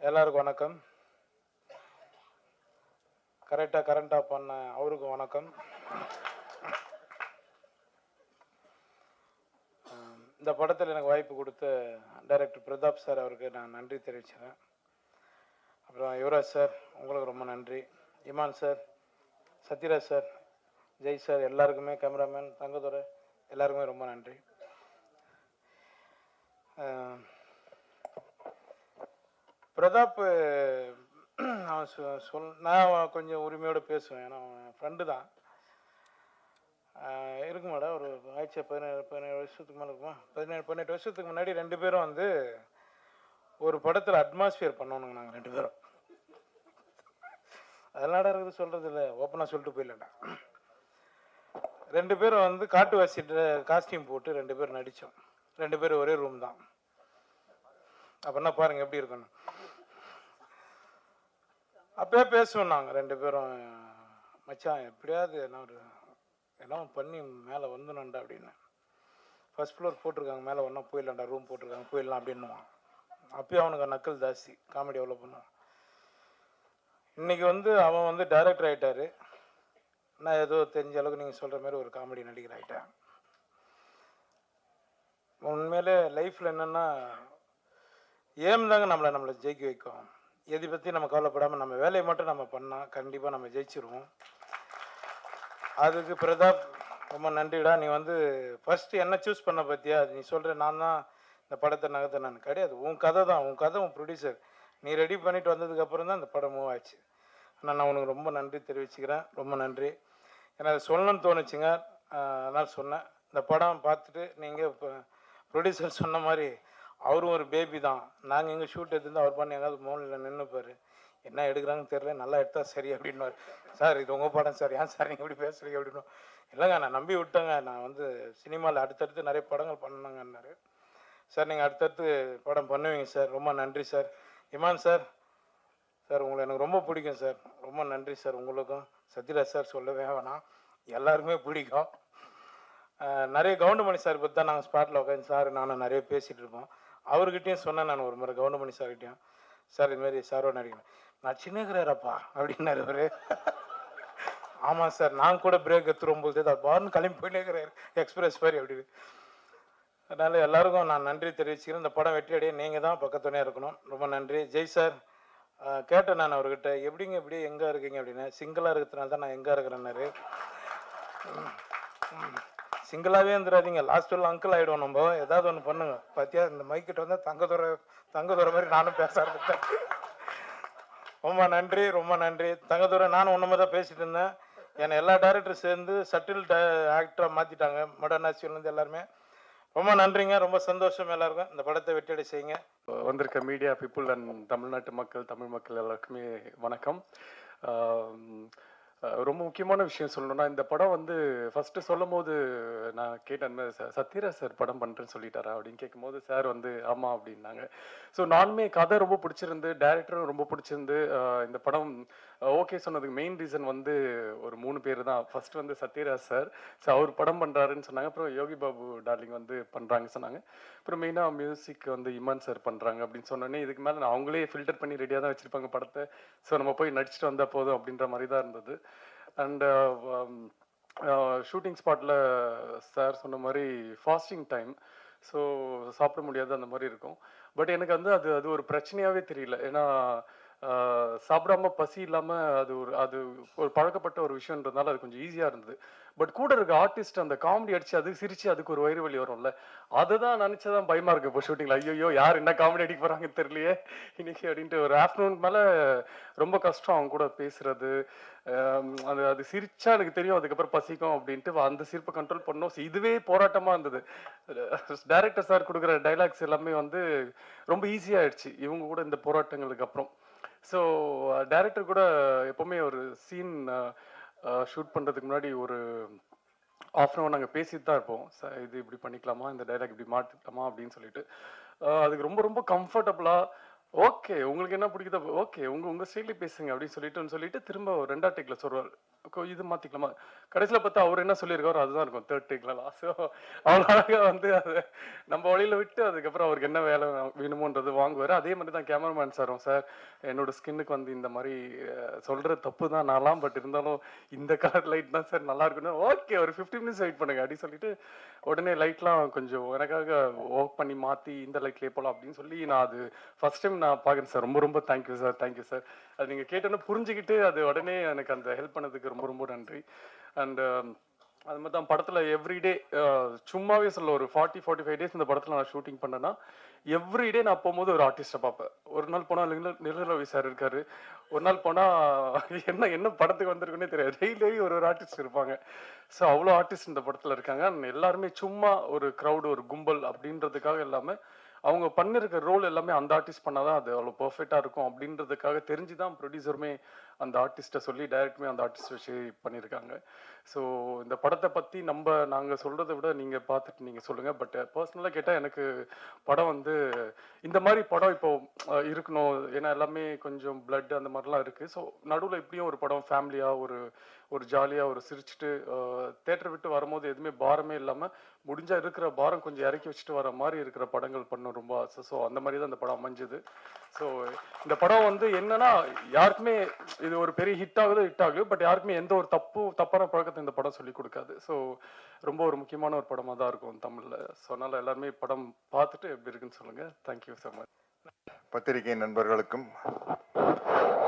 எல்லாருக்கும் வணக்கம். கரெக்டாக பண்ண அவருக்கும் வணக்கம். இந்த படத்தில் எனக்கு வாய்ப்பு கொடுத்த டைரக்டர் பிரதாப் சார் அவருக்கு நான் நன்றி தெரிவிச்சுக்கிறேன். அப்புறம் யுவராஜ் சார் உங்களுக்கு ரொம்ப நன்றி. Imman sir, Sathyaraj sir, Jai sir, எல்லாருக்குமே, கேமராமேன் தங்கதுரை எல்லாருக்குமே ரொம்ப நன்றி. பிரதாப் நான் கொஞ்சம் உரிமையோடு பேசுவேன். ஏன்னா அவன் ஃப்ரெண்டு தான். இருக்கு மேடம், ஒரு ஆயிடுச்சு 17 வருஷத்துக்கு மேலே இருக்குமா, 18 வருஷத்துக்கு முன்னாடி 2 பேரும் வந்து ஒரு படத்தில் அட்மாஸ்பியர் பண்ணணுங்க. நாங்கள் 2 பேரும் அதெல்லாம் இருக்குது சொல்கிறது இல்லை, ஓப்பனாக சொல்லிட்டு போயிடலடா. 2 பேரும் வந்து காட்டுவாசி காஸ்டியூம் போட்டு 2 பேரும் நடித்தோம். 2 பேரும் ஒரே ரூம் தான். அப்படின்னா பாருங்கள் எப்படி இருக்கணும். அப்பயே பேசுவோம் நாங்கள் 2 பேரும், மச்சான் எப்படியாவது என்ன பண்ணி மேலே வந்துடணுண்டா அப்படின்னு. ஃபர்ஸ்ட் ஃப்ளோர் போட்டிருக்காங்க, மேலே ஒன்றா போயிடலாம்டா, ரூம் போட்டிருக்காங்க, போயிடலாம் அப்படின்னுவான். அப்பயே அவனுக்கு நக்கல் ஜாஸ்தி, காமெடி எவ்வளோ பண்ணுவான். இன்றைக்கி வந்து அவன் வந்து டைரக்டர் ஆகிட்டார். நான் ஏதோ தெரிஞ்ச அளவுக்கு நீங்கள் சொல்கிற மாதிரி ஒரு காமெடி நடிகர் ஆகிட்டேன். உண்மையிலே லைஃப்பில் என்னென்னா ஏம் தாங்க நம்மளை ஜெயிக்க வைக்கும். எதை பற்றி நம்ம கவலைப்படாமல் நம்ம வேலையை மட்டும் நம்ம பண்ணால் கண்டிப்பாக நம்ம ஜெயிச்சிருவோம். அதுக்கு பிரதாப் ரொம்ப நன்றிடா. நீ வந்து ஃபஸ்ட்டு என்ன சூஸ் பண்ண பற்றியா, அது நீ சொல்கிற நான் தான் இந்த படத்தை நகர்த்த. நான் கிடையாது, உன் கதை தான், உன் கதை, உன் ப்ரொடியூசர், நீ ரெடி பண்ணிட்டு வந்ததுக்கப்புறம் தான் இந்த படம் மூவ் ஆச்சு. ஆனால் நான் உனக்கு ரொம்ப நன்றி தெரிவிச்சுக்கிறேன். ரொம்ப நன்றி. எனக்கு சொல்லணும்னு தோணுச்சுங்க, அதனால் சொன்னேன். இந்த படம் பார்த்துட்டு நீங்கள் இப்போ ப்ரொடியூசர் சொன்ன மாதிரி அவரும் ஒரு பேபி தான். நாங்கள் எங்கள் ஷூட் எடுத்துருந்து அவர் பண்ணி எங்காவது மோனில் நின்றுப்பார், என்ன எடுக்கிறாங்கன்னு தெரியல, நல்லா எடுத்தால் சரி அப்படின்வார். சார் இது உங்கள் படம் சார், ஏன் சார் நீங்கள் இப்படி பேசுகிறீங்க அப்படின்னு. இல்லைங்க நான் நம்பி விட்டேங்க, நான் வந்து சினிமாவில் அடுத்தடுத்து நிறைய படங்கள் பண்ணணுங்கன்னாரு. சார் நீங்கள் அடுத்தடுத்து படம் பண்ணுவீங்க சார், ரொம்ப நன்றி சார். இமான் சார், சார் உங்களை எனக்கு ரொம்ப பிடிக்கும் சார், ரொம்ப நன்றி சார். உங்களுக்கும் சத்யராஜ் சார் சொல்லவே வேணாம், எல்லாருக்குமே பிடிக்கும். நிறைய கவுண்டமணி சார் பற்றி தான் நாங்கள் ஸ்பாட்டில் உட்காந்து சார் நானும் நிறைய பேசிகிட்டு இருப்போம். அவர்கிட்டையும் சொன்னேன் நான் ஒரு முறை, கவுண்டமணி சார்கிட்டையும், சார் இதுமாரி சாரோட நடிக்கணும். நான் சின்னகிறாரப்பா அப்படின்னாரு அவரு. ஆமாம் சார், நான் கூட பிரேக் எடுத்துரும்போது தான் பாருன்னு கிளம்பி போயிட்டேங்கிறாரு எக்ஸ்பிரஸ் மாதிரி அப்படின்னு. அதனால் எல்லாருக்கும் நான் நன்றி தெரிவிச்சுக்கிறேன். இந்த படம் வெற்றி அடைய நீங்கள் தான் பக்கத்துணையாக இருக்கணும். ரொம்ப நன்றி. ஜெய் சார், கேட்டேன் நான் அவர்கிட்ட, எப்படிங்க இப்படி எங்கே இருக்கீங்க அப்படின்னு. சிங்கிளாக இருக்கிறதுனால தான் நான் எங்கே இருக்கிறேன்னாரு. சிங்கிளாகவே இருந்துடாதீங்க, லாஸ்ட்டில் அங்கிள் ஆகிடுவோம் நம்ம, ஏதாவது ஒன்று பண்ணுங்க. பார்த்தியா இந்த மைக்கிட்ட வந்து தங்கதுரை மாதிரி நானும் பேச ஆரம்பித்தேன். ரொம்ப நன்றி, ரொம்ப நன்றி தங்கதுரை. நானும் ஒன்று தான் பேசிகிட்டு இருந்தேன். என்னை எல்லா டேரக்டரும் சேர்ந்து சட்டில் ஆக்டராக மாற்றிட்டாங்க, மடர்னாசியிலேருந்து எல்லாருமே. ரொம்ப நன்றிங்க, ரொம்ப சந்தோஷம். எல்லாருக்கும் இந்த படத்தை வெற்றியடை செய்யுங்க. வந்திருக்க மீடியா பீப்புள் அண்ட் தமிழ்நாட்டு மக்கள், தமிழ் மக்கள் எல்லாருக்குமே வணக்கம். ரொம்ப முக்கியமான விஷயம் சொல்லணும்னா, இந்த படம் வந்து ஃபர்ஸ்ட் சொல்லும் போது நான் கேட்டேன், சத்யராஜ் சார் படம் பண்ணுறேன்னு சொல்லிட்டாரா அப்படின்னு கேட்கும்போது சார் வந்து ஆமாம் அப்படின்னாங்க. ஸோ நானுமே கதை ரொம்ப பிடிச்சிருந்து, டைரக்டரும் ரொம்ப பிடிச்சிருந்து இந்த படம் ஓகே சொன்னதுக்கு மெயின் ரீசன் வந்து ஒரு 3 பேர் தான். ஃபர்ஸ்ட் வந்து சத்யராஜ் சார், ஸோ அவர் படம் பண்ணுறாருன்னு சொன்னாங்க. அப்புறம் யோகி பாபு டார்லிங் வந்து பண்ணுறாங்க சொன்னாங்க. அப்புறம் மெயினாக மியூசிக் வந்து இமான் சார் பண்ணுறாங்க அப்படின்னு சொன்னோன்னே, இதுக்கு மேலே நான் அவங்களே ஃபில்டர் பண்ணி ரெடியாக தான் வச்சுருப்பாங்க படத்தை. ஸோ நம்ம போய் நடிச்சுட்டு வந்தால் போதும் அப்படின்ற மாதிரி தான் இருந்தது. அண்ட் ஷூட்டிங் ஸ்பாட்டில் சார் சொன்ன மாதிரி ஃபாஸ்டிங் டைம், ஸோ சாப்பிட முடியாது அந்த மாதிரி இருக்கும். பட் எனக்கு வந்து அது ஒரு பிரச்சனையாகவே தெரியல. ஏன்னா சாப்பிடாம பசி இல்லாமல் அது ஒரு பழக்கப்பட்ட ஒரு விஷயன்றதுனால அது கொஞ்சம் ஈஸியாக இருந்தது. பட் கூட இருக்க ஆர்டிஸ்ட் அந்த காமெடி அடிச்சு அது சிரிச்சு அதுக்கு ஒரு வயிறு வலி வரும்ல, அதை தான் நினச்சதான் பயமாக இருக்குது இப்போ ஷூட்டிங்கில். ஐயோ யார் என்ன காமெடி அடிக்க போகிறாங்கன்னு தெரியலையே இன்னைக்கு அப்படின்ட்டு. ஒரு ஆஃப்டர்நூன் மேலே ரொம்ப கஷ்டம் அவங்க கூட பேசுறது. அது சிரிச்சா எனக்கு தெரியும் அதுக்கப்புறம் பசிக்கும் அப்படின்ட்டு அந்த சிரிப்பை கண்ட்ரோல் பண்ணோம். இதுவே போராட்டமாக இருந்தது. டைரக்டர் சார் கொடுக்குற டைலாக்ஸ் எல்லாமே வந்து ரொம்ப ஈஸியாகிடுச்சு இவங்க கூட இந்த போராட்டங்களுக்கு அப்புறம். ஸோ டைரக்டர் கூட எப்போவுமே ஒரு சீன் ஷூட் பண்ணுறதுக்கு முன்னாடி ஒரு ஆஃப் அன் அவர் நாங்கள் பேசிட்டு தான் இருப்போம். இது இப்படி பண்ணிக்கலாமா, இந்த டைலாக் இப்படி மாற்றிக்கலாமா அப்படின்னு சொல்லிட்டு. அதுக்கு ரொம்ப ரொம்ப கம்ஃபர்டபுளாக ஓகே. உங்களுக்கு என்ன பிடிக்குதோ ஓகே. உங்க உங்க ஸ்டைல்ல பேசுங்க அப்படின்னு சொல்லிட்டு திரும்ப ஒரு 2வது டேக்ல சொல்லுவாரு. இது மாத்திக்கலாமா? கடைசியில பார்த்தா அவரு என்ன சொல்லியிருக்காரோ அதுதான் இருக்கும் 3 டேக்லலாம். ஸோ அவ்வளோ அழகா வந்து அத நம்ம வழியில விட்டு அதுக்கப்புறம் அவருக்கு என்ன வேலை வேணுமோன்றது வாங்குவாரு. அதே மாரி தான் கேமராமேன் சாரும், "சார் என்னோட ஸ்கின்னுக்கு வந்து இந்த மாரி சொல்றது தப்பு தான் நான்லாம். பட் இருந்தாலும் இந்த கலர் லைட் தான் சார் நல்லா இருக்குன்னு." ஓகே ஒரு 15 மினிட்ஸ் வெயிட் பண்ணுங்க அப்படின்னு சொல்லிட்டு உடனே லைட்லாம் கொஞ்சம் எனக்காக ஒர்க் பண்ணி மாத்தி இந்த லைட்லயே போலாம் அப்படின்னு சொல்லி நான் அது ஃபர்ஸ்ட் டைம் நான் பார்க்குறேன் சார். ரொம்ப ரொம்ப தேங்க்யூ சார், தேங்க்யூ சார். அது நீங்க கேட்டோன்னே புரிஞ்சுகிட்டு அது உடனே எனக்கு அந்த ஹெல்ப் பண்ணதுக்கு ரொம்ப ரொம்ப நன்றி. அண்ட் அது மாதிரி தான் படத்துல எவ்ரிடே சும்மாவே சொல்ல ஒரு 45 டேஸ் இந்த படத்துல நான் ஷூட்டிங் பண்ணேன்னா எவ்ரிடே நான் போகும்போது ஒரு ஆர்டிஸ்ட்டை பார்ப்பேன். ஒரு நாள் போனா நிழல் சார் இருக்காரு. ஒரு நாள் போனா என்ன என்ன படத்துக்கு வந்திருக்குன்னே தெரியாது. டெய்லி ஒரு ஒரு ஆர்டிஸ்ட் இருப்பாங்க. ஸோ அவ்வளோ ஆர்டிஸ்ட் இந்த படத்துல இருக்காங்க. And எல்லாருமே சும்மா ஒரு க்ரௌடு ஒரு கும்பல் அப்படின்றதுக்காக இல்லாம அவங்க பண்ணிருக்க ரோல் எல்லாமே அந்த ஆர்டிஸ்ட் பண்ணாதான் அது அவ்வளோ பெர்ஃபெக்டா இருக்கும் அப்படின்றதுக்காக தெரிஞ்சுதான் ப்ரொடியூசருமே அந்த ஆர்டிஸ்ட்டை சொல்லி டைரக்டுமே அந்த ஆர்டிஸ்ட் வச்சு பண்ணியிருக்காங்க. ஸோ இந்த படத்தை பத்தி நாங்க சொல்றதை விட நீங்க பார்த்துட்டு நீங்க சொல்லுங்க. பட் பர்சனலாக கேட்டா எனக்கு படம் வந்து இந்த மாதிரி படம் இப்போ இருக்கணும். ஏன்னா எல்லாமே கொஞ்சம் பிளட் அந்த மாதிரிலாம் இருக்கு. ஸோ நடுவில் இப்படியும் ஒரு படம் ஃபேமிலியா ஒரு ஒரு ஜாலியா ஒரு சிரிச்சுட்டு தேட்டர் விட்டு வரும்போது எதுவுமே பாரமே இல்லாம முடிஞ்சா இருக்கிற பாரம் கொஞ்சம் இறக்கி வச்சுட்டு வர மாதிரி இருக்கிற படங்கள் பண்ண ரொம்ப ஆசை. ஸோ அந்த மாதிரி தான் இந்த படம் அமைஞ்சது. ஸோ இந்த படம் வந்து என்னன்னா யாருக்குமே இது ஒரு பெரிய ஹிட் ஆகுது. பட் யாருக்குமே எந்த ஒரு தப்பான பழக்கத்தை இந்த படம் சொல்லி கொடுக்காது. ஸோ ரொம்ப ஒரு முக்கியமான ஒரு படமா தான் இருக்கும் தமிழ்ல. ஸோ அதனால எல்லாருமே படம் பார்த்துட்டு எப்படி இருக்குன்னு சொல்லுங்க. Thank you so much. பத்திரிகை நண்பர்களுக்கும்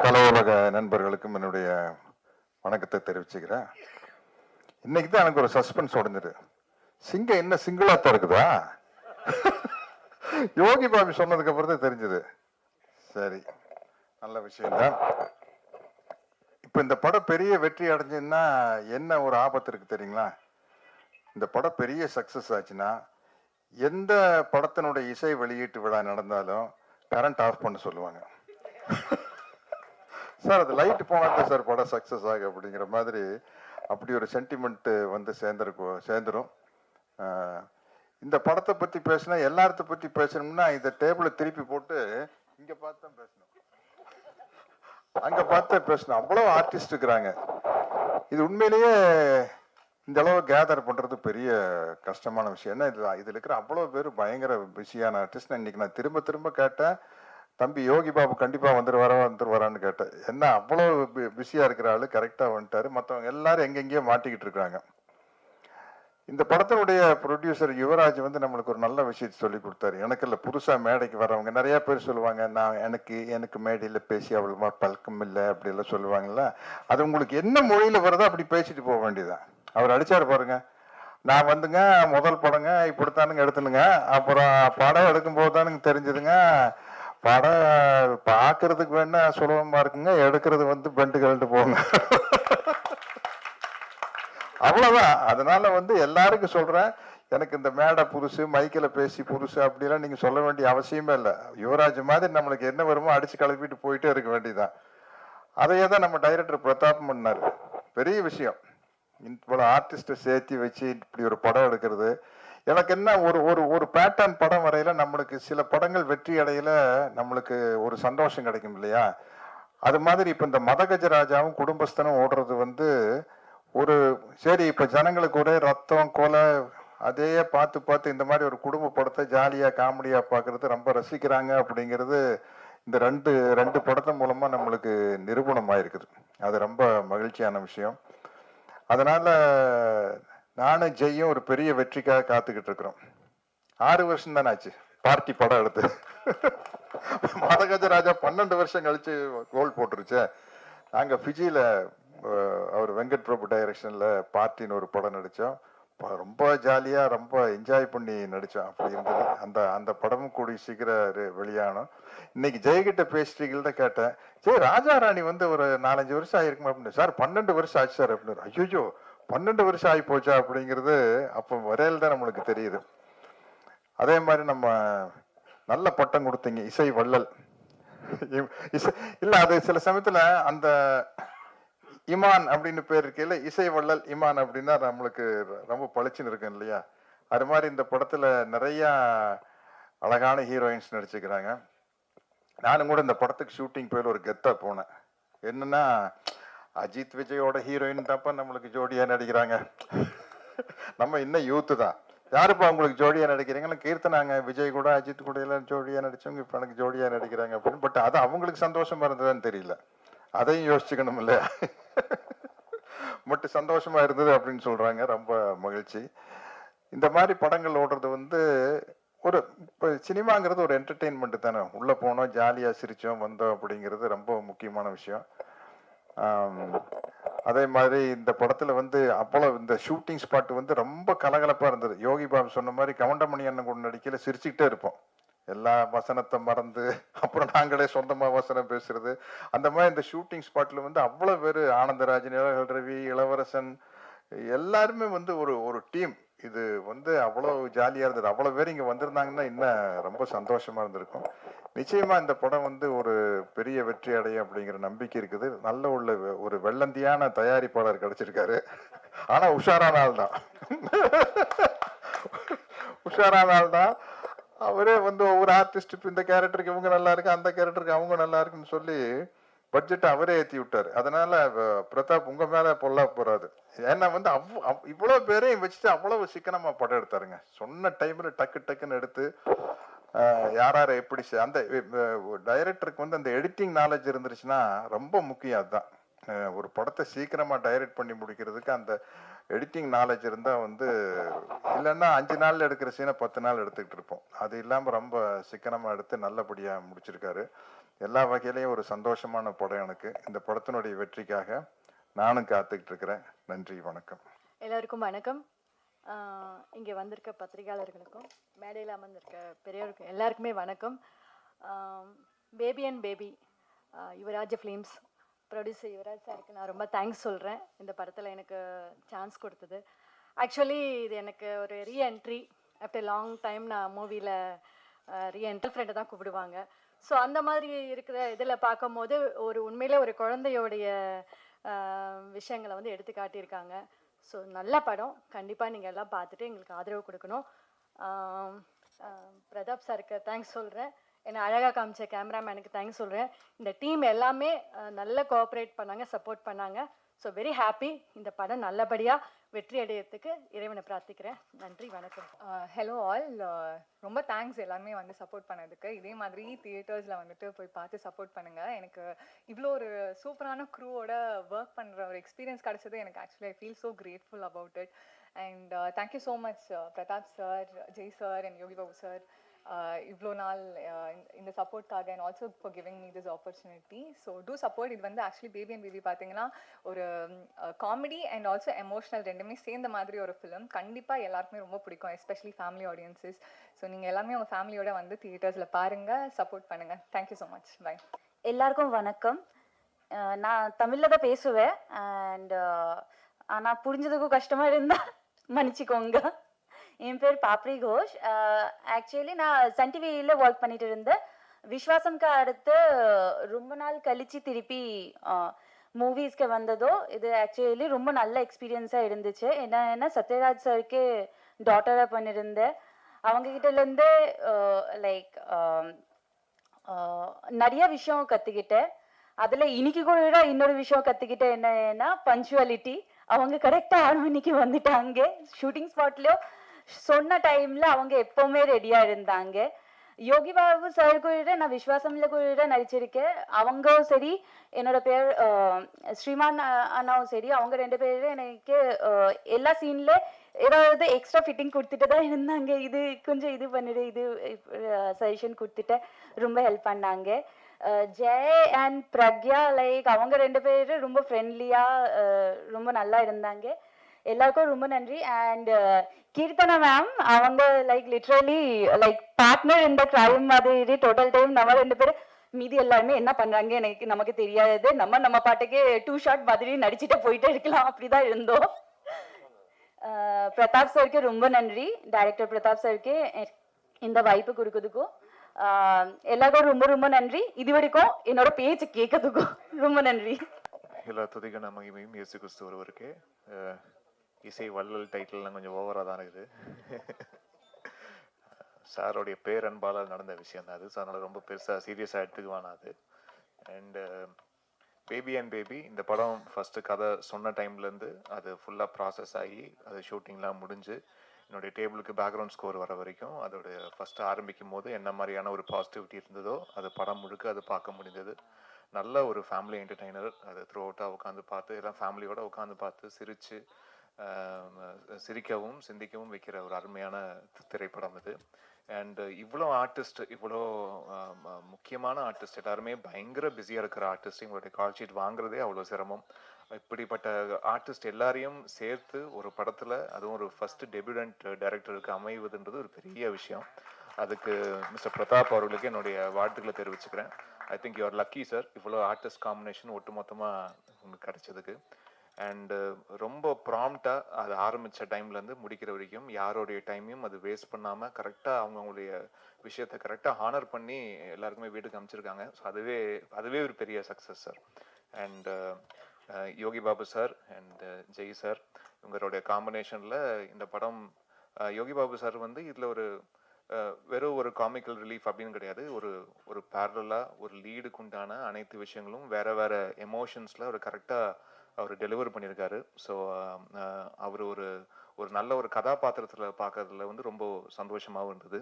கலோலக நண்பர்களுக்கும் என்னுடைய வணக்கத்தை தெரிவிச்சுக்கிறேன். இன்னைக்கு தான் எனக்கு ஒரு சஸ்பென்ஸ் உடஞ்சிரு. சிங்கம் என்ன சிங்கிளா தான் இருக்குதா? யோகி பாபி சொன்னதுக்கு அப்புறம் தான் தெரிஞ்சது. சரி, நல்ல விஷயம்தான். இப்ப இந்த படம் பெரிய வெற்றி அடைஞ்சுன்னா என்ன ஒரு ஆபத்து இருக்கு தெரியுங்களா? இந்த படம் பெரிய சக்சஸ் ஆச்சுன்னா எந்த படத்தினுடைய இசை வெளியீட்டு விழா நடந்தாலும் கரண்ட் ஆஃப் பண்ண சொல்லுவாங்க. சார் அது லைட் போனாதான் சார் படம் சக்சஸ் ஆகும் அப்படிங்கிற மாதிரி அப்படி ஒரு சென்டிமெண்ட் வந்து சேர்ந்துரும். இந்த படத்தை பத்தி பேசினா எல்லாத்த பத்தி பேசணும்னா இந்த டேபிளை திருப்பி போட்டு இங்க பார்த்து தான் பேசணும், அங்க பார்த்து பேசணும். அவ்வளவு ஆர்டிஸ்ட் இருக்கிறாங்க. இது உண்மையிலேயே இந்த அளவு கேதர் பண்றது பெரிய கஷ்டமான விஷயம். ஏன்னா இதுல இருக்கிற அவ்வளவு பேர் பயங்கர பிஸியான ஆர்டிஸ்ட். இன்னைக்கு நான் திரும்ப திரும்ப கேட்டேன், தம்பி யோகி பாபு கண்டிப்பா வந்துருவாரான்னு கேட்டேன். என்ன அவ்வளவு பிஸியா இருக்கிற ஆளு கரெக்டா வந்துட்டாரு. மற்றவங்க எல்லாரும் எங்கெங்கேயோ மாட்டிக்கிட்டு இருக்காங்க. இந்த படத்தினுடைய ப்ரொடியூசர் யுவராஜ் வந்து நம்மளுக்கு ஒரு நல்ல விஷயத்தை சொல்லி கொடுத்தாரு. எனக்கு இல்லை, புதுசா மேடைக்கு வர்றவங்க நிறைய பேர் சொல்லுவாங்க, நான் எனக்கு மேடையில பேசி அவ்வளவா பழக்கம் இல்லை அப்படி எல்லாம் சொல்லுவாங்கல்ல. அது உங்களுக்கு என்ன மொழியில வருதோ அப்படி பேசிட்டு போக வேண்டியதான். அவர் அடிச்சாரு பாருங்க, நான் வந்துங்க முதல் படங்க இப்படித்தானுங்க எடுத்துனுங்க, அப்புறம் படம் எடுக்கும் போது தானுங்க தெரிஞ்சதுங்க, படம் பார்க்கறதுக்கு வேணா சுலபமா இருக்குங்க, எடுக்கிறது வந்து பெண்டு கழட்டு போங்க. அவ்வளவுதான். அதனால வந்து எல்லாருக்கும் சொல்றேன், எனக்கு இந்த மேடை புதுசு, மைக்கில பேசி புதுசு அப்படிலாம் நீங்க சொல்ல வேண்டிய அவசியமே இல்லை. யுவராஜ் மாதிரி நம்மளுக்கு என்ன வருமோ அடிச்சு கிளப்பிட்டு போயிட்டே இருக்க வேண்டியதுதான். அதையே தான் நம்ம டைரக்டர் பிரதாப் பண்ணாரு. பெரிய விஷயம். இவ்வளவு ஆர்டிஸ்ட சேர்த்து வச்சு இப்படி ஒரு படம் எடுக்கிறது. எனக்கு என்ன ஒரு ஒரு ஒரு பேட்டர்ன் படம் வரையில நம்மளுக்கு சில படங்கள் வெற்றி அடையில நம்மளுக்கு ஒரு சந்தோஷம் கிடைக்கும் இல்லையா? அது மாதிரி இப்ப இந்த மதகஜராஜாவும் குடும்பஸ்தனும் ஓடுறது வந்து ஒரு சரி, இப்ப ஜனங்களுக்கு ஒரே ரத்தம் கொலை அதையே பார்த்து பார்த்து இந்த மாதிரி ஒரு குடும்ப படத்தை ஜாலியா காமெடியா பாக்குறது ரொம்ப ரசிக்கிறாங்க அப்படிங்கிறது இந்த ரெண்டு படத்தின் மூலமா நம்மளுக்கு நிரூபணம் ஆயிருக்குது. அது ரொம்ப மகிழ்ச்சியான விஷயம். அதனால நானும் ஜெய்யும் ஒரு பெரிய வெற்றிக்காக காத்துக்கிட்டு இருக்கிறோம். 6 வருஷம் தானே ஆச்சு பார்ட்டி படம் எடுத்து. மதகஜராஜா 12 வருஷம் கழிச்சு கோல் போட்டுருச்சு. நாங்க ஃபிஜியில அவர் வெங்கட் பிரபு டைரக்ஷன்ல பார்ட்டின்னு ஒரு படம் நடிச்சோம். ரொம்ப ஜாலியா ரொம்ப என்ஜாய் பண்ணி நடிச்சோம். அப்படி இருந்தது. அந்த படமும் கூடி சீக்கிரம் வெளியானோம். இன்னைக்கு ஜெயகிட்ட பேசிட்டீங்கள்ட்ட கேட்டேன், ஜெய் ராஜா ராணி வந்து ஒரு 4-5 வருஷம் ஆயிருக்குமா அப்படின்னு. சார் 12 வருஷம் ஆச்சு சார் அப்படின்னு. ஐயோ 12 வருஷம் ஆகி போச்சா அப்படிங்கிறது அப்போ வரையில தான் நம்மளுக்கு தெரியுது. அதே மாதிரி நம்ம நல்ல பட்டம் கொடுத்தீங்க, இசை வள்ளல். இல்ல அது சில சமயத்துல அந்த இமான் அப்படின்னு பேர் இருக்கையில இசை வள்ளல் இமான் அப்படின்னா நம்மளுக்கு ரொம்ப பளிச்சுன்னு இருக்கும் இல்லையா? அது மாதிரி இந்த படத்துல நிறைய அழகான ஹீரோயின்ஸ் நடிச்சுக்கிறாங்க. நானும் கூட இந்த படத்துக்கு ஷூட்டிங் போயில ஒரு கெத்தா போனேன். என்னன்னா, அஜித் விஜயோட ஹீரோயின் தான்ப்பா நம்மளுக்கு ஜோடியா நடிக்கிறாங்க. நம்ம இன்னும் யூத்து தான். யாருப்பா உங்களுக்கு ஜோடியா நடிக்கிறீங்கன்னு கீர்த்தனாங்க. விஜய் கூட அஜித் கூட எல்லாம் ஜோடியா நடிச்சவங்க இப்ப எனக்கு ஜோடியா நடிக்கிறாங்க அப்படின்னு. பட் அது அவங்களுக்கு சந்தோஷமா இருந்ததுன்னு தெரியல. அதையும் யோசிச்சுக்கணும் இல்லையா? மட்டும் சந்தோஷமா இருந்தது அப்படின்னு சொல்றாங்க. ரொம்ப மகிழ்ச்சி. இந்த மாதிரி படங்கள் ஓடுறது வந்து ஒரு இப்போ சினிமாங்கிறது ஒரு என்டர்டெயின்மெண்ட் தானே. உள்ள போனோம், ஜாலியா சிரிச்சோம், வந்தோம் அப்படிங்கிறது ரொம்ப முக்கியமான விஷயம். அதே மாதிரி இந்த படத்துல வந்து அவ்வளவு இந்த ஷூட்டிங் ஸ்பாட் வந்து ரொம்ப கலகலப்பா இருந்தது. யோகி பாபு சொன்ன மாதிரி கவுண்டமணி அண்ணன் கூட நடிக்கல சிரிச்சுக்கிட்டே இருப்போம். எல்லா வசனத்தை மறந்து அப்புறம் நாங்களே சொந்தமா வசனம் பேசுறது. அந்த மாதிரி இந்த ஷூட்டிங் ஸ்பாட்ல வந்து அவ்வளவு பேரு, ஆனந்தராஜன், இளவல் ரவி, இளவரசன், எல்லாருமே வந்து ஒரு ஒரு டீம். இது வந்து அவ்வளவு ஜாலியா இருந்தது. அவ்வளவு பேர் இங்க வந்திருந்தாங்கன்னா இன்னும் ரொம்ப சந்தோஷமா இருந்திருக்கும். நிச்சயமா இந்த படம் வந்து ஒரு பெரிய வெற்றி அடையும் அப்படிங்கிற நம்பிக்கை இருக்குது. நல்ல ஒரு வெள்ளந்தியான தயாரிப்பாளர் கிடைச்சிருக்காரு. ஆனா உஷாரான ஆள் தான். உஷாரான ஆள் தான். அவரே வந்து ஒவ்வொரு ஆர்டிஸ்ட் இந்த கேரக்டருக்கு இவங்க நல்லா இருக்கு, அந்த கேரக்டருக்கு அவங்க நல்லா இருக்குன்னு சொல்லி பட்ஜெட் அவரே ஏத்தி விட்டாரு. அதனால பிரதாப் உங்க மேல பொல்லா போறாது. ஏன்னா வந்து இவ்வளவு பேரையும் வச்சுட்டு அவ்வளவு சிக்கனமா படம் எடுத்தாருங்க. சொன்ன டைம்ல டக்கு டக்குன்னு எடுத்து யார எப்படி அந்த டைரக்டருக்கு வந்து அந்த எடிட்டிங் நாலேஜ் இருந்துருச்சுன்னா ரொம்ப முக்கியம். அதுதான் ஒரு படத்தை சீக்கிரமா டைரக்ட் பண்ணி முடிக்கிறதுக்கு அந்த எடிட்டிங் நாலேஜ் இருந்தா வந்து, இல்லைன்னா 5 நாள்ல எடுக்கிற சீனை 10 நாள் எடுத்துக்கிட்டு இருப்போம். அது இல்லாம ரொம்ப சிக்கனமா எடுத்து நல்லபடியா முடிச்சிருக்காரு. எல்லா வகையிலையும் ஒரு சந்தோஷமான படம் எனக்கு. இந்த படத்தினுடைய வெற்றிக்காக நானும் காத்துக்கிட்டு இருக்கிறேன். நன்றி, வணக்கம். எல்லாருக்கும் வணக்கம். இங்கே வந்திருக்க பத்திரிகையாளர்களுக்கும் மேடையில் அமர்ந்திருக்க பெரியவருக்கும் எல்லாருக்குமே வணக்கம். Baby and Baby Yuvaraj films producer Yuvaraj சாருக்கு நான் ரொம்ப தேங்க்ஸ் சொல்கிறேன். இந்த படத்தில் எனக்கு சான்ஸ் கொடுத்தது. ஆக்சுவலி இது எனக்கு ஒரு ரீஎன்ட்ரி. ஆஃப்டர் லாங் டைம் நான் மூவியில் ரீஎன்ட்ரி ஃப்ரெண்டை தான் கூப்பிடுவாங்க. ஸோ அந்த மாதிரி இருக்கிற இதில் பார்க்கும்போது ஒரு உண்மையிலே ஒரு குழந்தையோடைய விஷயங்களை வந்து எடுத்து காட்டியிருக்காங்க. ஸோ நல்ல படம். கண்டிப்பாக நீங்கள் எல்லாம் பார்த்துட்டு எங்களுக்கு ஆதரவு கொடுக்கணும். பிரதாப் சாருக்கு தேங்க்ஸ் சொல்கிறேன். என்னை அழகாக காமிச்ச கேமராமேனுக்கு தேங்க்ஸ் சொல்கிறேன். இந்த டீம் எல்லாமே நல்ல கோஆப்ரேட் பண்ணாங்க, சப்போர்ட் பண்ணாங்க. So very happy. இந்த படம் நல்லபடியாக வெற்றி அடையிறதுக்கு இறைவனை பிரார்த்திக்கிறேன். நன்றி, வணக்கம். Hello all. ரொம்ப தேங்க்ஸ் எல்லாருமே வந்து சப்போர்ட் பண்ணதுக்கு. இதே மாதிரி தியேட்டர்ஸில் வந்துட்டு போய் பார்த்து சப்போர்ட் பண்ணுங்கள். எனக்கு இவ்வளோ ஒரு சூப்பரான க்ரூவோட ஒர்க் பண்ணுற ஒரு எக்ஸ்பீரியன்ஸ் கிடச்சது. எனக்கு actually I feel so grateful about it. And thank you so much Pratap sir, Jai sir and Yogi Babu sir, இவ்வளோ நாள் இந்த சப்போர்ட்காக and also for giving me this opportunity. So do support. இது வந்து ஆக்சுவலி பேபி அண்ட் பேபி பார்த்தீங்கன்னா ஒரு காமெடி அண்ட் ஆல்சோ எமோஷனல் ரெண்டுமே சேர்ந்த மாதிரி ஒரு ஃபிலிம். கண்டிப்பாக எல்லாருக்குமே ரொம்ப பிடிக்கும், எஸ்பெஷலி ஃபேமிலி ஆடியன்ஸஸ். ஸோ நீங்கள் எல்லாருமே உங்கள் ஃபேமிலியோட வந்து தியேட்டர்ஸில் பாருங்கள், சப்போர்ட் பண்ணுங்கள். Thank you so much. பை. எல்லாருக்கும் வணக்கம். நான் தமிழில் தான் பேசுவேன். அண்ட் ஆனால் புரிஞ்சதுக்கும் கஷ்டமாக இருந்தால் மன்னிச்சிக்கோங்க. என் பேர் பாப்ரி கோஷ். ஆக்சுவலி நான் சன் டிவியில் ஒர்க் பண்ணிட்டு இருந்தேன். விஸ்வாசம்க்கு அடுத்து ரொம்ப நாள் கழிச்சு திருப்பி மூவிஸ்க்கு வந்ததோ இது ஆக்சுவலி ரொம்ப நல்ல எக்ஸ்பீரியன்ஸாக இருந்துச்சு. என்ன சத்யராஜ் சாருக்கு டாட்டராக பண்ணியிருந்தேன். அவங்ககிட்டலேருந்து லைக் நிறைய விஷயம் கற்றுக்கிட்டேன். அதில் இன்னைக்கு கூட இன்னொரு விஷயம் கற்றுக்கிட்டேன். என்னன்னா பஞ்சுவாலிட்டி. அவங்க கரெக்டாக 6 மணிக்கு வந்துட்டாங்க. ஷூட்டிங் ஸ்பாட்லேயும் சொன்ன டைமில் அவங்க எப்போவுமே ரெடியாக இருந்தாங்க. யோகி பாபு சார் கூட நான் விஸ்வாசம்ல கூட நடிச்சிருக்கேன். அவங்களும் சரி, என்னோட பேர் ஸ்ரீமான் அண்ணாவும் சரி, அவங்க 2 பேரும் எனக்கு எல்லா சீன்ல ஏதாவது எக்ஸ்ட்ரா ஃபிட்டிங் கொடுத்துட்டு தான் இருந்தாங்க. இது கொஞ்சம் இது பண்ணிடு, இது சஜஷன் கொடுத்துட்டு ரொம்ப ஹெல்ப் பண்ணாங்க. ஜெய் அண்ட் பிரக்யா லைக் அவங்க 2 பேரும் ரொம்ப ஃப்ரெண்ட்லியாக ரொம்ப நல்லா இருந்தாங்க. எல்லாருக்கும் ரொம்ப நன்றி. அண்ட் கீர்த்தனா மேம், அவங்க லைக் லிட்ரலி லைக் பார்ட்னர் இந்த கிரைம் மாதிரி டோட்டல் டைம் நம்ம 2 பேரும். மீதி எல்லாருமே என்ன பண்றாங்க நமக்கு தெரியாது. நம்ம பாட்டுக்கு 2 ஷாட் மாதிரி நடிச்சுட்டு போயிட்டே இருக்கலாம். அப்படிதான் இருந்தோம். பிரதாப் சாருக்கு ரொம்ப நன்றி. டைரக்டர் பிரதாப் சாருக்கு இந்த வாய்ப்பு கொடுக்கறதுக்கும் எல்லாருக்கும் ரொம்ப ரொம்ப நன்றி. இது வரைக்கும் என்னோட பேச்சு கேட்கறதுக்கும் ரொம்ப நன்றி. எல்லா துதிகன மகிமையும் இயேசு கிறிஸ்து ஒருவருக்கு. இசை வள்ளல் டைட்டில்லாம் கொஞ்சம் ஓவராக தான் இருக்குது. சாரோடைய பேரன்பால் நடந்த விஷயம் தான் அது. ஸோ அதனால் ரொம்ப பெருசாக சீரியஸாக எடுத்துக்குவான் அது. அண்டு பேபி அண்ட் பேபி இந்த படம் ஃபஸ்ட்டு கதை சொன்ன டைம்லேருந்து அது ஃபுல்லாக ப்ராசஸ் ஆகி அது ஷூட்டிங்லாம் முடிஞ்சு என்னுடைய டேபிளுக்கு பேக்ரவுண்ட் ஸ்கோர் வர வரைக்கும் அதோடைய ஃபஸ்ட்டு ஆரம்பிக்கும் போது என்ன மாதிரியான ஒரு பாசிட்டிவிட்டி இருந்ததோ அது படம் முழுக்க அது பார்க்க முடிந்தது. நல்ல ஒரு ஃபேமிலி என்டர்டெய்னர். அது த்ரூ அவுட்டாக உட்காந்து பார்த்து எல்லாம் ஃபேமிலியோட உட்காந்து பார்த்து சிரித்து சிரிக்கவும் சிந்திக்கவும் வைக்கிற ஒரு அருமையான திரைப்படம் இது. அண்ட் இவ்வளோ ஆர்டிஸ்ட், இவ்வளோ முக்கியமான ஆர்டிஸ்ட் எல்லாருமே பயங்கர பிஸியாக இருக்கிற ஆர்டிஸ்ட், இவங்களுடைய கால் ஷீட் வாங்குறதே அவ்வளோ சிரமம். இப்படிப்பட்ட ஆர்டிஸ்ட் எல்லாரையும் சேர்த்து ஒரு படத்தில், அதுவும் ஒரு ஃபர்ஸ்ட் டெபியூடன்ட் டைரக்டருக்கு அமைவதுன்றது ஒரு பெரிய விஷயம். அதுக்கு மிஸ்டர் பிரதாப் அவர்களுக்கு என்னுடைய வாழ்த்துக்களை தெரிவிச்சுக்கிறேன். I think you are lucky sir, இவ்வளோ ஆர்டிஸ்ட் காம்பினேஷன் ஒட்டு மொத்தமாக உங்களுக்கு கிடைச்சதுக்கு. அண்டு ரொம்ப ப்ராம்ப்டாக அது ஆரம்பித்த டைம்லேருந்து முடிக்கிற வரைக்கும் யாரோடைய டைமையும் அது வேஸ்ட் பண்ணாமல் கரெக்டாக அவங்களுடைய விஷயத்தை கரெக்டாக ஹானர் பண்ணி எல்லாருக்குமே வீட்டுக்கு அமைச்சிருக்காங்க. ஸோ அதுவே ஒரு பெரிய success sir. And Yogi Babu sir and Jai sir இவங்களுடைய காம்பினேஷனில் இந்த படம், யோகி பாபு சார் வந்து இதில் ஒரு வெறும் ஒரு காமிக்கல் ரிலீஃப் அப்படின்னு கிடையாது, ஒரு பேரலாக ஒரு லீடுக்கு உண்டான அனைத்து விஷயங்களும் வேற வேற எமோஷன்ஸில் அவர் கரெக்டாக அவர் டெலிவர் பண்ணியிருக்காரு. ஸோ அவர் ஒரு நல்ல ஒரு கதாபாத்திரத்தில் பார்க்கறதுல வந்து ரொம்ப சந்தோஷமாகவும் இருந்தது.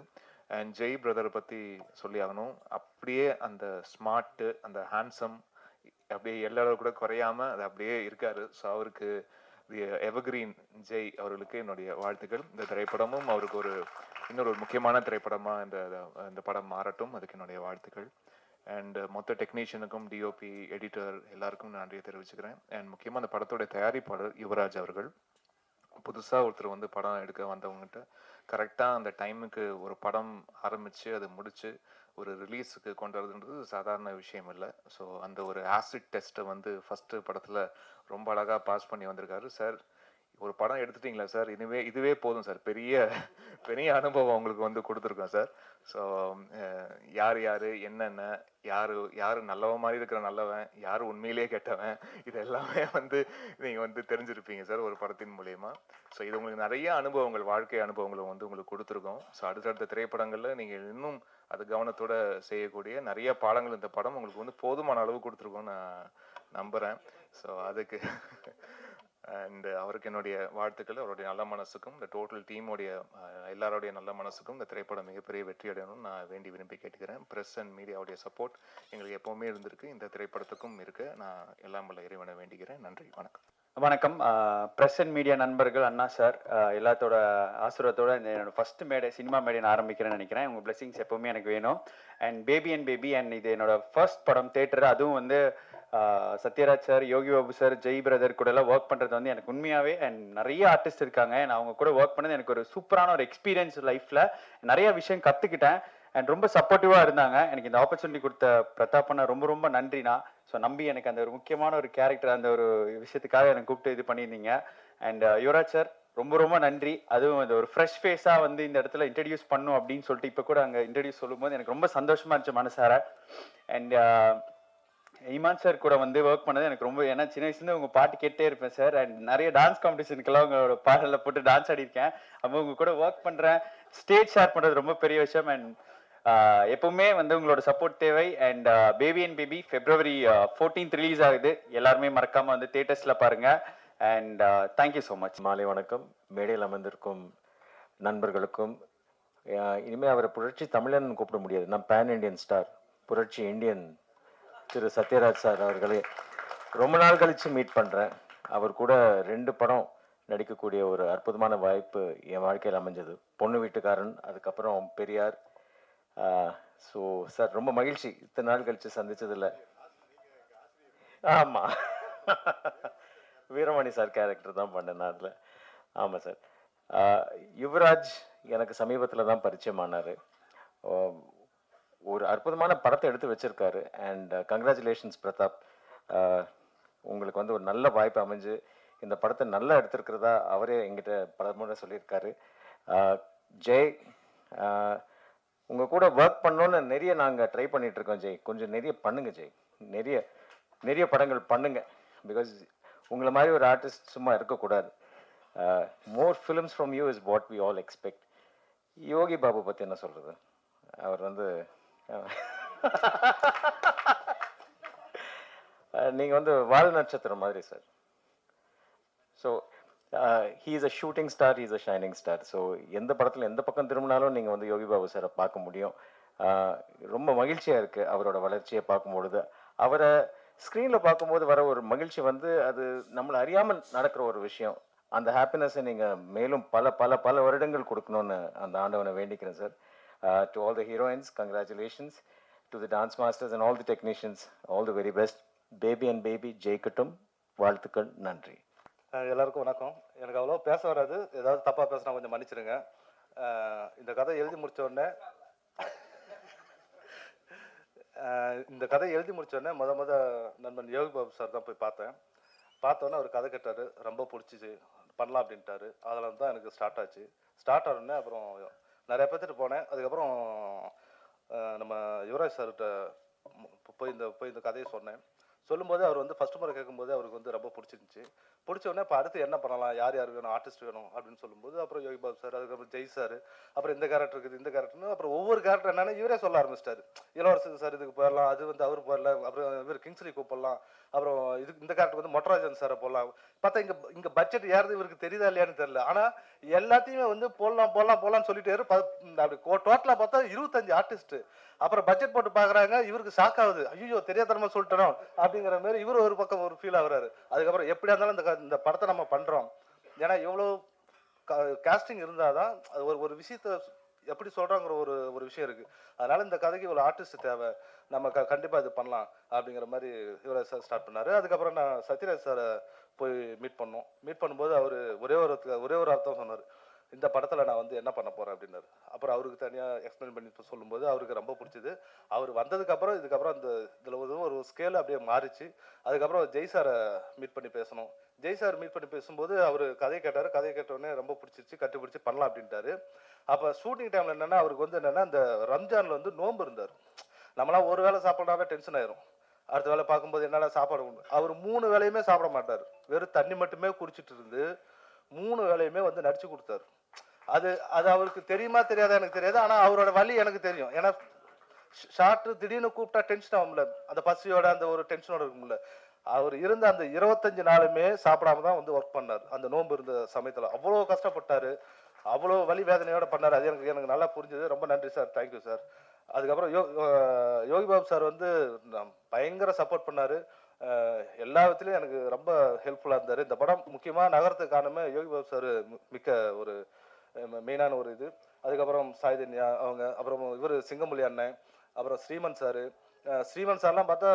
அண்ட் ஜெய் பிரதரை பற்றி சொல்லி ஆகணும். அப்படியே அந்த ஸ்மார்ட்டு, அந்த ஹேண்ட்ஸம் அப்படியே எல்லாரும் கூட குறையாம அது அப்படியே இருக்காரு. ஸோ அவருக்கு எவர்கிரீன் ஜெய் அவர்களுக்கு என்னுடைய வாழ்த்துக்கள். இந்த திரைப்படமும் அவருக்கு இன்னொரு முக்கியமான திரைப்படமா இந்த படம் மாறட்டும், அதுக்கு என்னுடைய வாழ்த்துக்கள். அண்ட் மொத்த டெக்னீஷியனுக்கும், டிஓபி, எடிட்டர் எல்லாருக்கும் நன்றியை தெரிவிச்சுக்கிறேன். அண்ட் முக்கியமாக அந்த படத்தோடைய தயாரிப்பாளர் யுவராஜ் அவர்கள், புதுசாக ஒருத்தர் வந்து படம் எடுக்க வந்தவங்ககிட்ட கரெக்டாக அந்த டைமுக்கு ஒரு படம் ஆரம்பித்து அது முடித்து ஒரு ரிலீஸுக்கு கொண்டு வரதுன்றது சாதாரண விஷயம் இல்லை. ஸோ அந்த ஒரு ஆசிட் டெஸ்ட்டை வந்து ஃபஸ்ட்டு படத்தில் ரொம்ப அழகாக பாஸ் பண்ணி வந்திருக்காரு சார். ஒரு படம் எடுத்துட்டிங்களா சார், இதுவே போதும் சார், பெரிய அனுபவம் உங்களுக்கு வந்து கொடுத்துருக்கோம் சார். ஸோ யார் என்னென்ன, யார் நல்லவன் மாதிரி இருக்கிற நல்லவன், யார் உண்மையிலேயே கெட்டவன், இது எல்லாமே வந்து நீங்கள் வந்து தெரிஞ்சிருப்பீங்க சார் ஒரு படத்தின் மூலயமா. ஸோ இது உங்களுக்கு நிறைய அனுபவங்கள், வாழ்க்கை அனுபவங்களும் வந்து உங்களுக்கு கொடுத்துருக்கோம். ஸோ அடுத்தடுத்த திரைப்படங்களில் நீங்கள் இன்னும் அது கவனத்தோடு செய்யக்கூடிய நிறைய பாடங்கள் இந்த படம் உங்களுக்கு வந்து போதுமான அளவு கொடுத்துருக்கோன்னு நான் நம்புகிறேன். ஸோ அதுக்கு அண்ட் அவருக்கு என்னுடைய வாழ்த்துக்கள். அவருடைய நல்ல மனசுக்கும் இந்த டோட்டல் டீமுடைய எல்லாருடைய நல்ல மனசுக்கும் இந்த திரைப்படம் மிகப்பெரிய வெற்றி அடையணும்னு நான் விரும்பி கேட்டுக்கிறேன். ப்ரெஸ் அண்ட் மீடியாவுடைய சப்போர்ட் எங்களுக்கு எப்போவுமே இருந்திருக்கு, இந்த திரைப்படத்துக்கும் இருக்கு. நான் எல்லாம் வல்ல இறைவனை வேண்டிக்கிறேன். நன்றி, வணக்கம். வணக்கம். ப்ரெஸ் அண்ட் மீடியா நண்பர்கள், அண்ணா சார், எல்லாத்தோட ஆசீர்வாதத்தோட என்னோட ஃபர்ஸ்ட் மேடை, சினிமா மேடை நான் ஆரம்பிக்கிறேன்னு நினைக்கிறேன். உங்கள் பிளெஸிங்ஸ் எப்போவுமே எனக்கு வேணும். அண்ட் பேபி அண்ட் இது என்னோட ஃபர்ஸ்ட் படம் தேட்டர். அதுவும் வந்து சத்யராஜ் சார், யோகி பாபு சார், ஜெய் பிரதர் கூட எல்லாம் ஒர்க் பண்ணுறது வந்து எனக்கு உண்மையாகவே, அண்ட் நிறைய ஆர்டிஸ்ட் இருக்காங்க, நான் அவங்க கூட ஒர்க் பண்ணது எனக்கு ஒரு சூப்பரான ஒரு எக்ஸ்பீரியன்ஸ். லைஃப்பில் நிறைய விஷயம் கற்றுக்கிட்டேன் அண்ட் ரொம்ப சப்போர்ட்டிவாக இருந்தாங்க. எனக்கு இந்த ஆப்பர்ச்சுனிட்டி கொடுத்த பிரதாப்பண்ணா ரொம்ப நன்றிண்ணா. ஸோ நம்பி எனக்கு அந்த ஒரு முக்கியமான ஒரு கேரக்டர், அந்த ஒரு விஷயத்துக்காக எனக்கு கூப்பிட்டு இது பண்ணியிருந்தீங்க. அண்ட் யுவராஜ் சார் ரொம்ப நன்றி. அதுவும் இந்த ஒரு ஃப்ரெஷ் ஃபேஸாக வந்து இந்த இடத்துல இன்ட்ரடியூஸ் பண்ணும் அப்படின்னு சொல்லிட்டு இப்போ கூட அங்கே இன்ட்ரடியூஸ் சொல்லும்போது எனக்கு ரொம்ப சந்தோஷமாக இருந்துச்சு மனசார. அண்ட் இமான் சார் கூட வந்து ஒர்க் பண்ணது எனக்கு ரொம்ப, ஏன்னா சின்ன வயசுலேருந்து உங்கள் பாட்டு கேட்டே இருப்பேன் சார். அண்ட் நிறைய டான்ஸ் காம்படிஷனுக்கெல்லாம் உங்களோட பாடலில் போட்டு டான்ஸ் ஆடிருக்கேன். அப்போ உங்க கூட ஒர்க் பண்ணுறேன், ஸ்டேஜ் ஷேர் பண்ணுறது ரொம்ப பெரிய விஷயம். அண்ட் எப்பவுமே வந்து உங்களோட சப்போர்ட் தேவை. And baby February 14th release ஆகுது. எல்லாருமே மறக்காமல் வந்து தியேட்டர்ஸில் பாருங்கள். And thank you so much. மாலை வணக்கம். மேடையில் அமர்ந்திருக்கும் நண்பர்களுக்கும், இனிமேல் அவரை புரட்சி தமிழன் கூப்பிட முடியாது, நான் பேன் இண்டியன் ஸ்டார், புரட்சி இந்தியன் திரு சத்யராஜ் சார் அவர்களே ரொம்ப நாள் கழித்து மீட் பண்ணுறேன். அவர் கூட 2 படம் நடிக்கக்கூடிய ஒரு அற்புதமான வாய்ப்பு என் வாழ்க்கையில் அமைஞ்சது. பொண்ணு வீட்டுக்காரன், அதுக்கப்புறம் பெரியார். ஸோ சார் ரொம்ப மகிழ்ச்சி இத்தனை நாள் கழித்து சந்திச்சதில்லை. ஆமாம், வீரமணி சார் கேரக்டர் தான் பண்ணேன் நான் அதில். ஆமாம் சார். யுவராஜ் எனக்கு சமீபத்தில் தான் பரிச்சயமானார். ஒரு அற்புதமான படத்தை எடுத்து வச்சிருக்காரு. அண்ட் கங்க்ராச்சுலேஷன்ஸ் பிரதாப், உங்களுக்கு வந்து ஒரு நல்ல வாய்ப்பு அமைஞ்சு இந்த படத்தை நல்லா எடுத்திருக்கிறதா அவரே எங்கிட்ட பல முறை சொல்லியிருக்காரு. ஜெய், உங்கள் கூட ஒர்க் பண்ணோன்னு நிறைய நாங்கள் ட்ரை பண்ணிட்டு இருக்கோம். ஜெய், கொஞ்சம் நிறைய பண்ணுங்க ஜெய், நிறைய படங்கள் பண்ணுங்க. பிகாஸ் உங்களை மாதிரி ஒரு ஆர்டிஸ்ட் சும்மா இருக்கக்கூடாது. More films from you is what we all expect. Yogi Babu பற்றி என்ன சொல்கிறது? அவர் வந்து நீங்கள் வந்து வால் நட்சத்திரம் மாதிரி sir. So he is a shooting star, he is a shining star. So எந்த படத்தில் எந்த பக்கம் திரும்பினாலும் நீங்கள் வந்து யோகி பாபு சாரை பார்க்க முடியும். ரொம்ப மகிழ்ச்சியாக இருக்குது அவரோட வளர்ச்சியை பார்க்கும்பொழுது. அவரை ஸ்க்ரீனில் பார்க்கும்போது வர ஒரு மகிழ்ச்சி வந்து அது நம்மளை அறியாமல் நடக்கிற ஒரு விஷயம். அந்த ஹாப்பினஸை நீங்கள் மேலும் பல பல பல வருடங்கள் கொடுக்கணும்னு அந்த ஆண்டவனை வேண்டிக்கிறேன் சார். To all the heroines, congratulations. To the dance masters and all the technicians, all the very best. Baby and baby ஜெயிக்கட்டும். வாழ்த்துக்கள். நன்றி. எல்லாருக்கும் வணக்கம். எனக்கு அவ்வளோ பேச வராது, ஏதாவது தப்பாக பேசினா கொஞ்சம் மன்னிச்சிடுங்க. இந்த கதை எழுதி முடிச்ச உடனே முத நண்பன் யோகி பாபு சார் தான் போய் பார்த்தோன்னே அவர் கதை கேட்டார், ரொம்ப பிடிச்சிச்சு, பண்ணலாம் அப்படின்ட்டாரு. அதில் தான் எனக்கு ஸ்டார்ட் ஆச்சு. ஸ்டார்ட் ஆனோடனே அப்புறம் நிறைய பேர்த்துட்டு போனேன். அதுக்கப்புறம் நம்ம யுவராஜ் சார்கிட்ட போய் இந்த கதையை சொன்னேன். சொல்லும்போது அவர் வந்து ஃபர்ஸ்ட் முறை கேட்கும்போது அவருக்கு வந்து ரொம்ப பிடிச்சிருந்துச்சி. பிடிச்ச உடனே இப்போ அடுத்து என்ன பண்ணலாம், யார் யார் வேணும், ஆர்டிஸ்ட் வேணும் அப்படின்னு சொல்லும்போது அப்புறம் யோகி பாபு சார், அதுக்கப்புறம் ஜெய் சார், அப்புறம் இந்த கேரக்டர் இருக்குது, இந்த கேரக்டர்னு அப்புறம் ஒவ்வொரு கேரக்டர் என்னன்னா இவரே சொல்ல ஆரம்பிச்சிட்டாரு. இளவரசர் சார் இதுக்கு போயிடலாம், அது வந்து அவர் போயிடலாம், அப்புறம் இவர் கிங்ஸ்லி கூப்பிடலாம், அப்புறம் இந்த கேரக்டர் வந்து மொட்டராஜன் சாரை போடலாம். பார்த்தா இங்கே பட்ஜெட் யாருது இவருக்கு தெரியுதா இல்லையான்னு தெரியல. ஆனால் எல்லாத்தையுமே வந்து போடலாம்னு சொல்லிட்டு அப்படி டோட்டலாக பார்த்தா 25 ஆர்டிஸ்ட். அப்புறம் பட்ஜெட் போட்டு பார்க்குறாங்க, இவருக்கு ஷாக் ஆகுது, ஐயோ தெரியாதனமா சொல்லிட்டோம் அப்படிங்கிற மாதிரி இவர் ஒரு பக்கம் ஒரு ஃபீல் ஆகுறாரு. அதுக்கப்புறம் எப்படியா இருந்தாலும் இந்த படத்தை நம்ம பண்ணுறோம். ஏன்னா எவ்வளோ காஸ்டிங் இருந்தால் தான் அது ஒரு விஷயத்த எப்படி சொல்கிறாங்கிற ஒரு விஷயம் இருக்குது. அதனால் இந்த கதைக்கு இவ்வளோ ஆர்டிஸ்ட் தேவை, நம்ம கண்டிப்பாக இது பண்ணலாம் அப்படிங்கிற மாதிரி யுவராஜ் சார் ஸ்டார்ட் பண்ணார். அதுக்கப்புறம் நான் சத்யராஜ் சாரை போய் மீட் பண்ணும்போது அவர் ஒரே ஒரு அர்த்தம் சொன்னார், இந்த படத்தில் நான் வந்து என்ன பண்ண போகிறேன் அப்படின்னாரு. அப்புறம் அவருக்கு தனியாக எக்ஸ்பிளைன் பண்ணி சொல்லும்போது அவருக்கு ரொம்ப பிடிச்சிது. அவர் வந்ததுக்கப்புறம் இதுக்கப்புறம் இதில் ஒரு ஸ்கேல் அப்படியே மாறிச்சு. அதுக்கப்புறம் ஜெய் சாரை மீட் பண்ணி பேசணும். ஜெய் சார் மீட் பண்ணி பேசும்போது அவர் கதையை கேட்டோடனே ரொம்ப பிடிச்சிருச்சு, கட்டுப்பிடிச்சி பண்ணலாம் அப்படின்ட்டாரு. அப்போ ஷூட்டிங் டைமில் என்னென்னா அவருக்கு வந்து என்னென்னா இந்த ரம்ஜானில் வந்து நோன்பு இருந்தார். நம்மளாம் ஒரு வேளை சாப்பிட்றாவே டென்ஷன் ஆயிரும். அடுத்த வேலை பார்க்கும்போது என்னால் சாப்பாடு அவர் 3 வேளையுமே சாப்பிட மாட்டார், வெறும் தண்ணி மட்டுமே குடிச்சிட்டு இருந்து 3 வேளையுமே வந்து நடிச்சு கொடுத்தாரு. அது அவருக்கு தெரியுமா தெரியாதா எனக்கு தெரியாது. ஆனால் அவரோட வலி எனக்கு தெரியும். ஏன்னா ஷார்ட் திடீர்னு கூப்பிட்டா டென்ஷன் ஆகும்ல, அந்த பசியோட அந்த ஒரு டென்ஷனோட இருக்கும்ல. அவர் இருந்த அந்த 25 நாளுமே சாப்பிடாம தான் வந்து ஒர்க் பண்ணார். அந்த நோன்பு இருந்த சமயத்தில் அவ்வளோ கஷ்டப்பட்டாரு, அவ்வளோ வலி வேதனையோட பண்ணார். அது எனக்கு நல்லா புரிஞ்சுது. ரொம்ப நன்றி சார், தேங்க்யூ சார். அதுக்கப்புறம் யோகி பாபு சார் வந்து பயங்கர சப்போர்ட் பண்ணார். எல்லா விதத்துலையும் எனக்கு ரொம்ப ஹெல்ப்ஃபுல்லாக இருந்தார். இந்த படம் முக்கியமாக நகரத்துக்கு காரணமே யோகி பாபு சார் மிக்க ஒரு மெயினான ஒரு இது. அதுக்கப்புறம் சாய்தன்யா அவங்க, அப்புறம் இவர் சிங்கமொழி அண்ணன், அப்புறம் ஸ்ரீமன் சார்லாம் பார்த்தா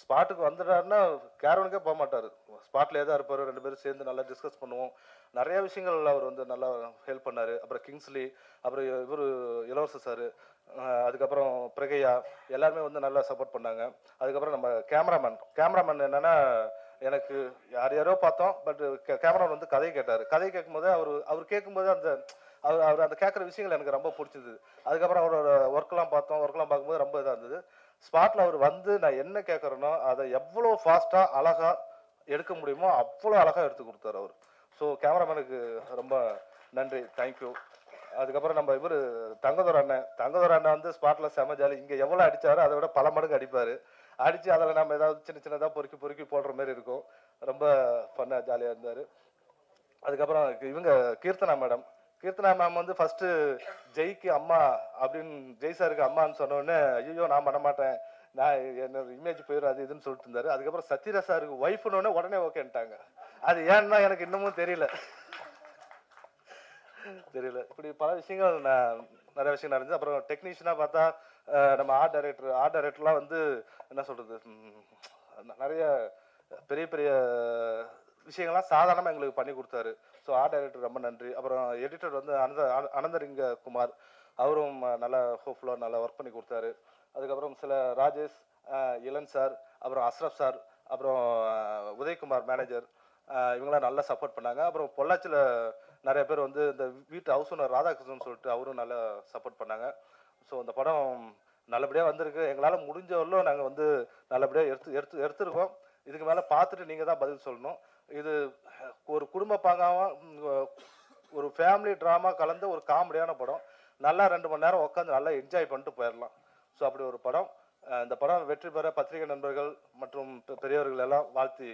ஸ்பாட்டுக்கு வந்துட்டாருன்னா கேரவனுக்கே போக மாட்டார், ஸ்பாட்லேயே தான் இருப்பார். 2 பேரும் சேர்ந்து நல்லா டிஸ்கஸ் பண்ணுவோம். நிறைய விஷயங்கள் அவர் வந்து நல்லா ஹெல்ப் பண்ணார். அப்புறம் கிங்ஸ்லி, அப்புறம் இவர் இளவரசர் சார், அதுக்கப்புறம் பிரகையா, எல்லாருமே வந்து நல்லா சப்போர்ட் பண்ணாங்க. அதுக்கப்புறம் நம்ம கேமராமேன் என்னன்னா எனக்கு யாரோ பார்த்தோம், பட் கேமராமேன் வந்து கதையை கேட்டார். கதையை கேட்கும்போது அவர் கேட்கும்போது அவர் அந்த கேட்குற விஷயங்கள் எனக்கு ரொம்ப பிடிச்சிது. அதுக்கப்புறம் அவரோட ஒர்க்லாம் பார்க்கும்போது ரொம்ப இதாக இருந்தது. ஸ்பாட்டில் அவர் வந்து நான் என்ன கேட்குறேனோ அதை எவ்வளோ ஃபாஸ்ட்டாக அழகாக எடுக்க முடியுமோ அவ்வளோ அழகாக எடுத்து கொடுத்தாரு அவர். ஸோ கேமராமேனுக்கு ரொம்ப நன்றி, தேங்க்யூ. அதுக்கப்புறம் நம்ம இவர் தங்கதோர் அண்ணன் வந்து ஸ்பாட்டில் செம ஜாலி. இங்கே எவ்வளோ அடித்தாரோ அதை விட பல மடங்கு அடிப்பார். அடித்து அதில் நம்ம ஏதாவது சின்னதாக பொறுக்கி போடுற மாதிரி இருக்கும். ரொம்ப ஃபன்னாக ஜாலியாக இருந்தார். அதுக்கப்புறம் இவங்க கீர்த்தனா மேம் வந்து ஃபஸ்ட்டு ஜெய்க்கு அம்மா அப்படின்னு, ஜெய் சாருக்கு அம்மான்னு சொன்னோடனே ஐயோ நான் பண்ண மாட்டேன், நான் என்னோட இமேஜ் போயிடும் அது இதுன்னு சொல்லிட்டு இருந்தாரு. அதுக்கப்புறம் சத்யராஜ் சாருக்கு ஒய்ஃப்னோடனே உடனே ஓகேன்ட்டாங்க. அது ஏன்னா எனக்கு இன்னமும் தெரியல. இப்படி பல விஷயங்கள் நிறைய விஷயம் நடந்துச்சு. அப்புறம் டெக்னீஷியனாக பார்த்தா நம்ம ஆர்ட் டைரக்டர்லாம் வந்து என்ன சொல்கிறது, நிறைய பெரிய விஷயங்கள்லாம் சாதாரணமாக எங்களுக்கு பண்ணி கொடுத்தாரு. ஸோ ஆர்ட் டைரக்டர் ரொம்ப நன்றி. அப்புறம் எடிட்டர் வந்து அனந்தரிங்க குமார், அவரும் நல்லா ஹோப்ஃபுல்லாக நல்லா ஒர்க் பண்ணி கொடுத்தாரு. அதுக்கப்புறம் சில ராஜேஷ், இளன் சார், அப்புறம் அஸ்ரப் சார், அப்புறம் உதயகுமார் மேனேஜர், இவங்களாம் நல்லா சப்போர்ட் பண்ணாங்க. அப்புறம் பொள்ளாச்சியில் நிறைய பேர் வந்து இந்த வீட்டு ஹவுஸ் ஓனர் ராதாகிருஷ்ணன் சொல்லிட்டு அவரும் நல்லா சப்போர்ட் பண்ணாங்க. ஸோ அந்த படம் நல்லபடியாக வந்திருக்கு. எங்களால் முடிஞ்சவரையிலும் நாங்கள் வந்து நல்லபடியாக எடுத்துருக்கோம். இதுக்கு மேலே பார்த்துட்டு நீங்கள் தான் பதில் சொல்லணும். இது ஒரு குடும்ப பாங்காக ஒரு ஃபேமிலி ட்ராமா கலந்த ஒரு காமெடியான படம். நல்லா 2 மணி நேரம் உட்காந்து நல்லா என்ஜாய் பண்ணிட்டு போயிடலாம். ஸோ அப்படி ஒரு படம். இந்த படம் வெற்றி பெற பத்திரிகை நண்பர்கள் மற்றும் பெரியவர்கள் எல்லாம் வாழ்த்தி